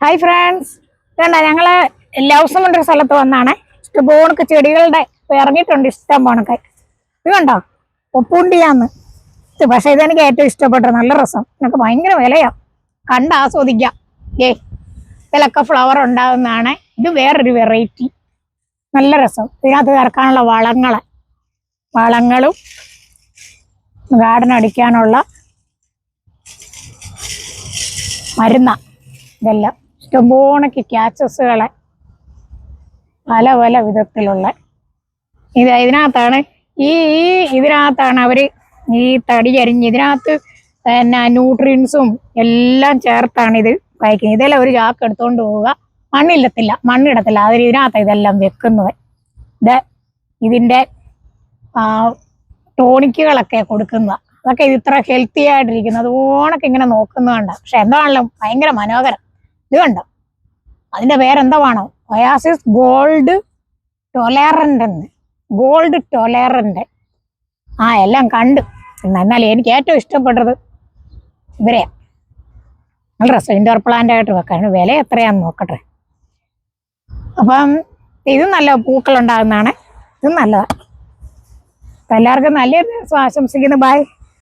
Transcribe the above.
Hi friends, ഇതുണ്ട ഞങ്ങള് ലൗസം കൊണ്ടൊരു സ്ഥലത്ത് വന്നാണ്. ഇഷ്ടംപോണക്ക് ചെടികളുടെ ഇറങ്ങിയിട്ടുണ്ട്, ഇഷ്ടം പോണക്കെ. ഇത് കണ്ടോ, ഒപ്പൂണ്ടിയാന്ന്. പക്ഷെ ഇതെനിക്ക് ഏറ്റവും ഇഷ്ടപ്പെട്ടു, നല്ല രസം. എനിക്ക് ഭയങ്കര വിലയാ, കണ്ട് ആസ്വദിക്കാം. ഇതിലൊക്കെ ഫ്ലവർ ഉണ്ടാകുന്നതാണ്. ഇത് വേറൊരു വെറൈറ്റി, നല്ല രസം. ഇതിനകത്ത് ഇറക്കാനുള്ള വളങ്ങളും ഗാർഡൻ അടിക്കാനുള്ള മരുന്ന, ഇതെല്ലാം ഇഷ്ടംപോണക്ക് ക്യാച്ചസുകളെ പല പല വിധത്തിലുള്ള ഇതിനകത്താണ് ഇതിനകത്താണ് അവര് ഈ തടി അരിഞ്ഞ് ഇതിനകത്ത് പിന്നെ ന്യൂട്രിയൻസും എല്ലാം ചേർത്താണ് ഇത് കഴിക്കുന്നത്. ഇതെല്ലാം ഒരു ചാക്ക് എടുത്തോണ്ട് പോവുക, മണ്ണിടത്തില്ല. അവർ ഇതിനകത്ത് ഇതെല്ലാം വെക്കുന്നത്. ഇതിന്റെ ടോണിക്കുകളൊക്കെ കൊടുക്കുന്നത്. അതൊക്കെ ഇത് ഇത്ര ഹെൽത്തി ആയിട്ടിരിക്കുന്നത് ഓണൊക്കെ ഇങ്ങനെ നോക്കുന്നതുണ്ട്. പക്ഷെ എന്താണല്ലോ ഭയങ്കര മനോഹരം. ഇത് കണ്ടോ, അതിന്റെ പേരെന്താണോ, ഒയാസിസ് ഗോൾഡ് ടൊലേറന്റ്. എല്ലാം കണ്ട്. എന്നാൽ എനിക്ക് ഏറ്റവും ഇഷ്ടപ്പെട്ടത് ഇവരെയാ. നല്ല രസം, ഇൻഡോർ പ്ലാന്റ് ആയിട്ട് വെക്കാൻ. വില എത്രയാന്ന് നോക്കട്ടെ. അപ്പം ഇത് നല്ല പൂക്കൾ ഉണ്ടാകുന്നതാണ്. ഇത് നല്ലതാണ്. എല്ലാവർക്കും നല്ലൊരു ദിവസം ആശംസിക്കുന്നു. ബൈ.